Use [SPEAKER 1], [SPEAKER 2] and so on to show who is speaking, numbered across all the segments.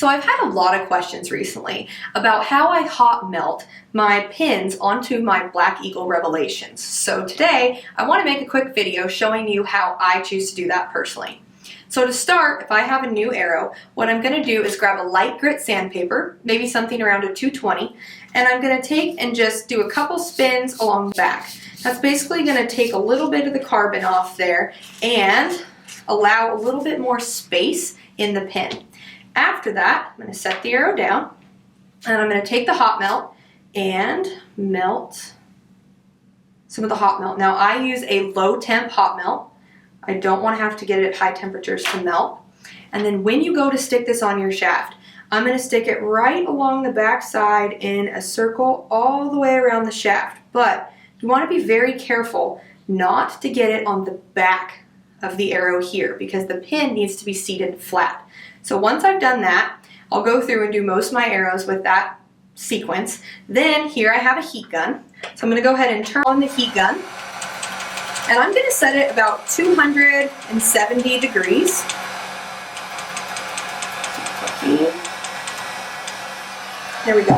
[SPEAKER 1] So I've had a lot of questions recently about how I hot melt my pins onto my Black Eagle Revelations. So today I want to make a quick video showing you how I choose to do that personally. So to start, if I have a new arrow, what I'm going to do is grab a light grit sandpaper, maybe something around a 220, and I'm going to take and just do a couple spins along the back. That's basically going to take a little bit of the carbon off there and allow a little bit more space in the pin. After that, I'm going to set the arrow down, and I'm going to take the hot melt and melt some of the hot melt. Now I use a low temp hot melt. I don't want to have to get it at high temperatures to melt. And then when you go to stick this on your shaft, I'm going to stick it right along the back side in a circle all the way around the shaft. But you want to be very careful not to get it on the back of the arrow here, because the pin needs to be seated flat. So once I've done that, I'll go through and do most of my arrows with that sequence. Then here I have a heat gun. So I'm going to go ahead and turn on the heat gun. And I'm going to set it about 270 degrees. There we go.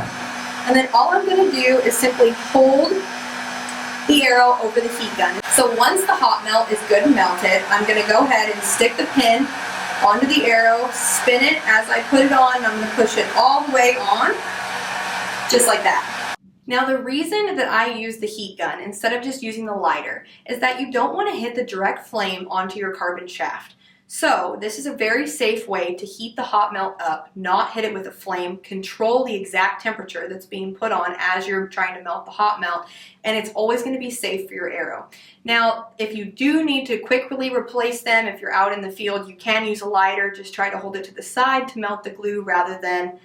[SPEAKER 1] And then all I'm going to do is simply hold the arrow over the heat gun. So once the hot melt is good and melted, I'm going to go ahead and stick the pin onto the arrow, spin it as I put it on, and I'm going to push it all the way on, just like that. Now the reason that I use the heat gun instead of just using the lighter is that you don't want to hit the direct flame onto your carbon shaft. So this is a very safe way to heat the hot melt up, not hit it with a flame, control the exact temperature that's being put on as you're trying to melt the hot melt, and it's always going to be safe for your arrow. Now, if you do need to quickly replace them, if you're out in the field, you can use a lighter. Just try to hold it to the side to melt the glue rather than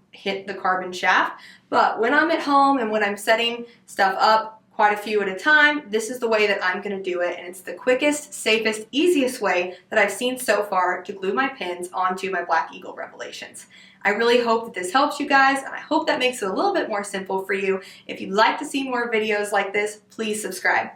[SPEAKER 1] hit the carbon shaft. But when I'm at home and when I'm setting stuff up, quite a few at a time, this is the way that I'm going to do it, and it's the quickest, safest, easiest way that I've seen so far to glue my pins onto my Black Eagle Revelations. I really hope that this helps you guys, and I hope that makes it a little bit more simple for you. If you'd like to see more videos like this, please subscribe.